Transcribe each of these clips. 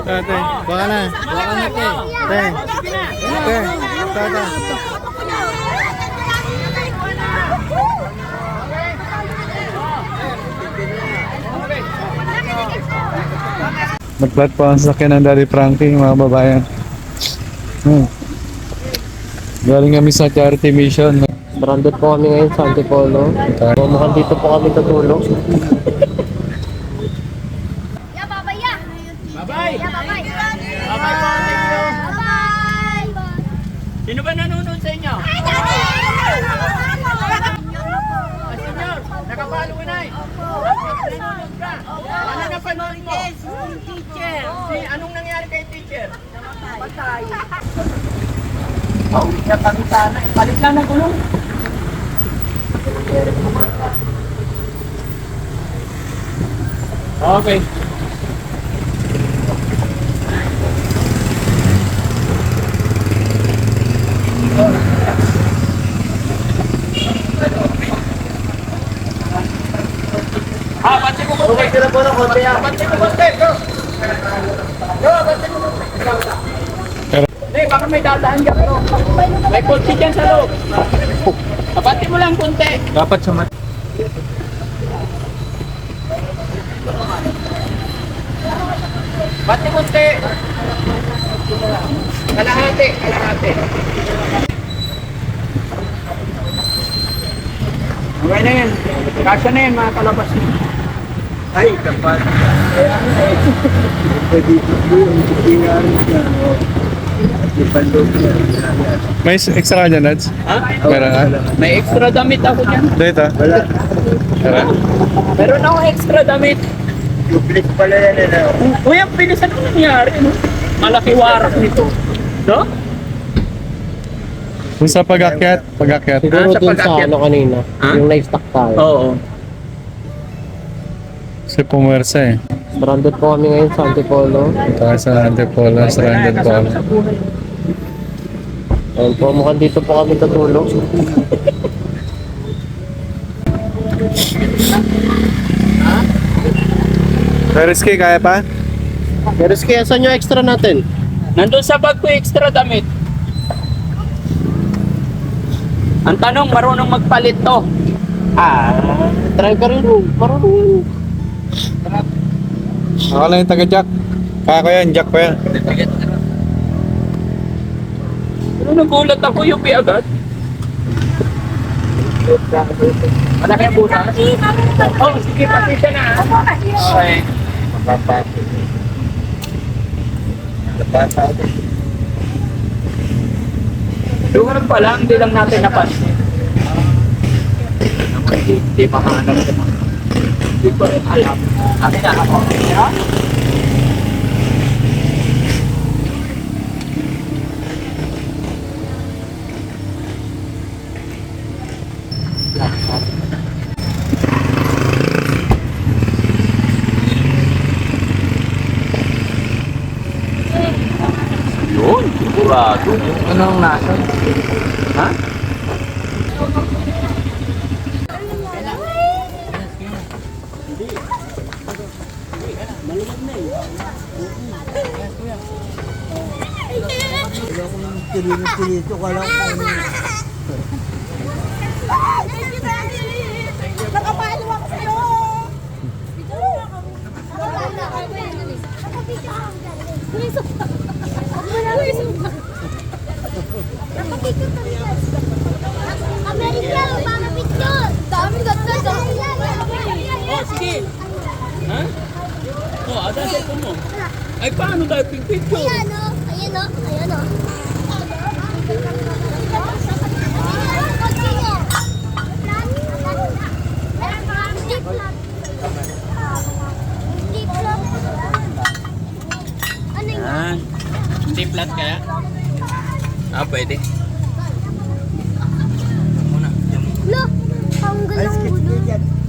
Ate, baka na. Baka na, te. Ate. Ate. Tata. Nag-flat pa ang sasakyan ng Daddy Frankie, mga babayan. Galing kami sa charity mission. Branded po kami ngayon sa Antipolo. Mukhang dito po kami tutulog. Ya, babay ya. Bye-bye! Ya, babay. Bye-bye po, thank you! Bye. Sino ba nanonood sa inyo? Ay, dati! Senyor, nakapalo ka na eh. Nanonood ka. Ano na panood mo? Teacher. Anong nangyari kay teacher? Patay. Pauwi niya kami sana. Palit lang ng gulong. Okay. Bante mo konti. Okay, tira po ng konti. Bante mo konti. Go! Go, bante mo konti. Hindi, baka may dadaan ka. May konti dyan sa loob. Bante mo lang konti. Dapat sa mat. Bante konti. Kalahati, kalahati. Okay na yan. Kasya na yan, mga kalabas. Ay, dapat. Pwede yung tingari na. May extra ka dyan, Nads? Ha? Meron ka? May extra damit ako dyan. Dito? Wala. Tara. Meron ako extra damit. Public pala yan eh. Kuya, pinis ano nangyari? No? Malaki warak nito. No? Kung sa pag-akyat. Siguro sa dun sa pag-akyat. ano kanina, Ha? yung na-stock tayo. Oo. Kasi pumersa eh. Branded po kami ngayon sa Antipolo. Tayo sa Antipolo, surrounded po kami. Ayun po, mukhang dito po kami tutulog. Rizky, kaya pa? Pero kaya saan yung extra natin? Nandun sa bag ko extra damit. Ang tanong, marunong magpalit to. Driver yun. Marunong yun. Ako lang yung taga-jack. Kaya ko yan, jack ko yan. Pero nagulat ako yung agad. Malaki ang butas? Oh, sige, pasensya na. Okay. Lugar pa lang, hindi lang natin napansin. Hindi makahanap ko. Hindi ko rin alam. Akin na ako. Yun, sigurado. Anong nasa? Ha? Nakapalo ako sa'yo! Amerika, mga picture! Dami ganda sa Oh, sige. Ha? Oh, ada sa mo. Ay, paano tayo picture? Ayan o, ayan o, ayan o. Ano yun? Yan. Hindi flat kaya? Pwede. Muna, yan mo. Lo, ang galang ulo.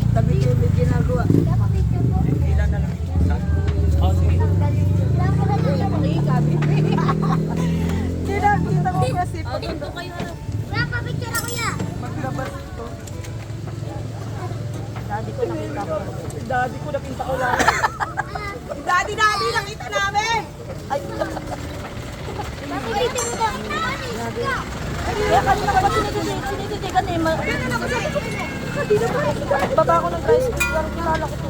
Tabi ko may ginagawa. Ilan na lang. Oh, sige. Kinakita ko kasi pag Napapicture ako ya. maglabas ito. Daddy ko nakita ko. Daddy ko nakita ko lang. Daddy nakita namin! Ulitin mo daw. Kaya kanina ko ba sinititigan eh. Baba ko ng tricycle, parang kilala ko to.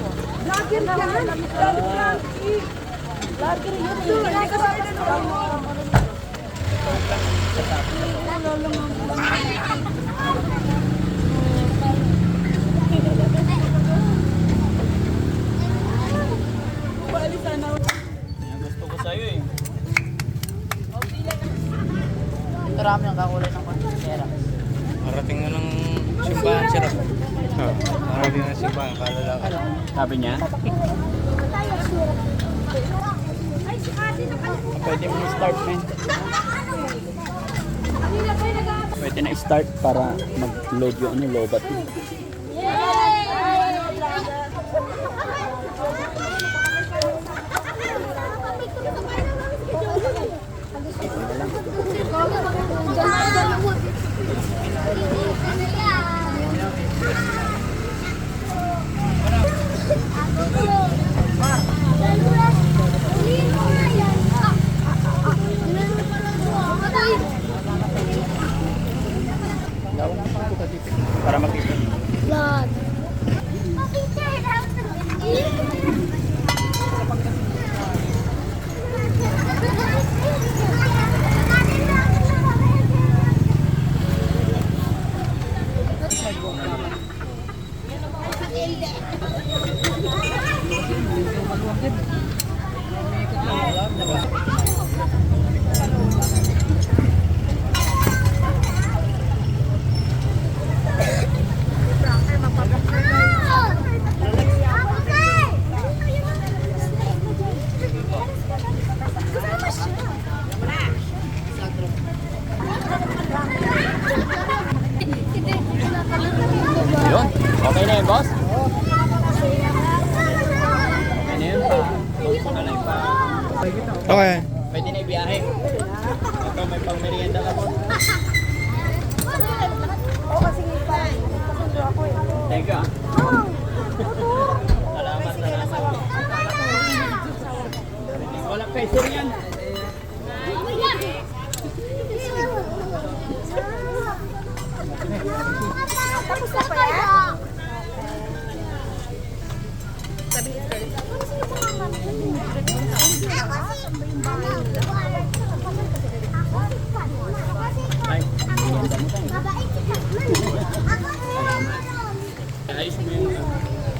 Vlogger yan! Vlogger yun eh. Hindi ka sa akin Gusto ko sa'yo eh. Marami ang kakulay ng pera. Marating na ng simbahan, sir. Marating na ng simbahan, kalalaki. Sabi niya? Pwede mo na-start, man. Pwede na i-start para mag-load yung lobat mo. Para makita. Blood. Yun. Okay na yun, boss? Okay na yun pa. Alay pa. Okay. Pwede na ibiyahe. Ito may pang merienda ka po. Oo, kasi pa. Kasundo ako eh. Thank you ah. Salamat, salamat. Walang peso yan. Tapos na pa yan? Ay, ayos mo yung...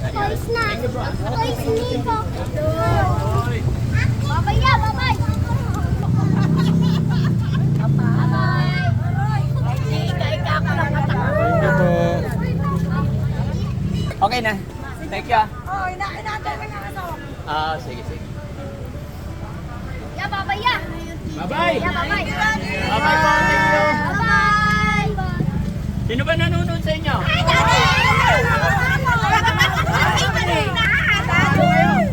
Toys na. Toys ni ko. Babay. Bye-bye. Thank you po. Okay na. Thank you ah. Oo, inaantay ka niya asawa. Ah, sige, sige. Ya, babay ya. Bye-bye! Ya, babay. Bye-bye po, thank you. Bye-bye. Sino ba nanonood sa inyo? Ay, dati!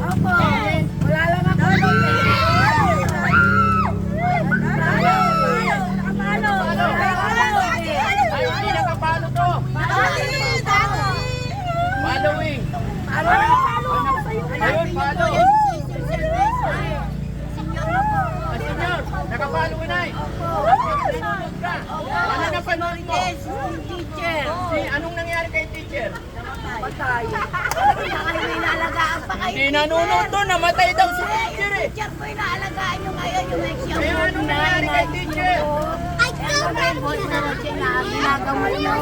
Opo. Wala lang ako. Ay, hindi nakapalo to. Following. Ayun, follow. Senyor, nakapalo ka na eh. Nanonood ka. Ano napanood mo? Teacher. Anong nangyari kay teacher? Patay. Hindi nanonood to, namatay daw si teacher eh. Teacher po inaalagaan nyo ngayon yung exam. Kaya anong nangyari kay teacher? Ay, come Ginagawa nyo.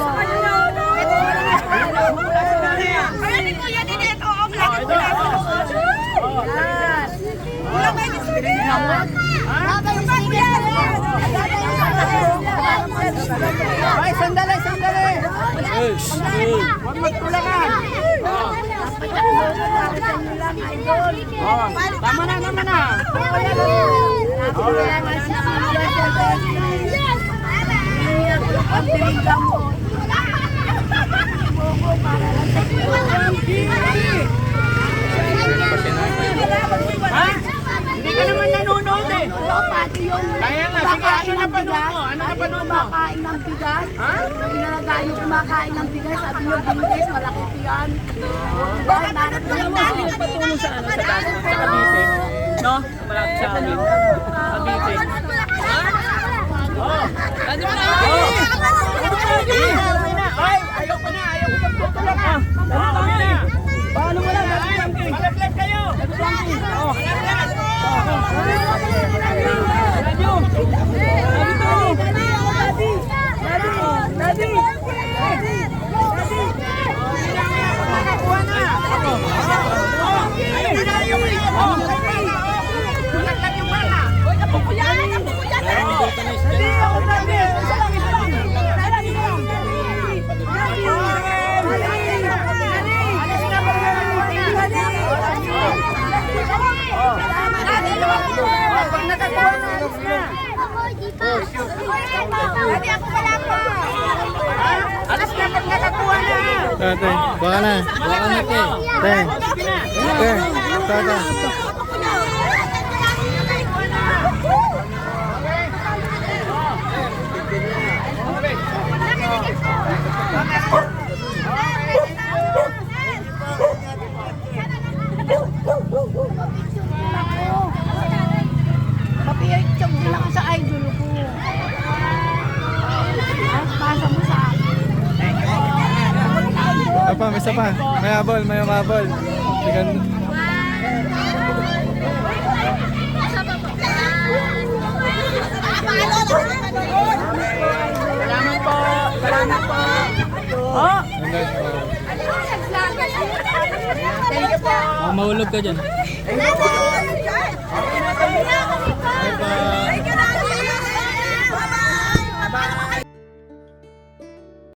Ayun ko yan din ito. Oh, ito. Wala kayo ni Sudi. Ay, sandali, sandali. Huwag magtulakan. Oh, tama na, tama na. Ha? Hindi ka naman nanonood eh. Kaya nga, sige, ano napanood mo? Ano napanood mo? Kumakain ng bigas. Ha? Inalagaan yung kumakain ng bigas. Sabi nyo, bigas, malaki yan. Bakit nanat lang namin Patulong sa ano, sa Cavite. No? Malapit sa amin. Cavite. Ha? Ay, ayaw ko na. Ayaw ko magtutulak ah. Paano mo lang? Malaglag kayo. Oh, malaglag. Alas na pag nakakuha na. Ate, baka na. Baka na te. Te. Te. Tata. Papiyag lang sa idol ko. Pasa mo sa akin. Apa, may isa pa. May habol, may umabol. Tingnan. Salamat po. Salamat po. Oh, thank you po. Mahulog ka dyan. Thank you po. Bye bye.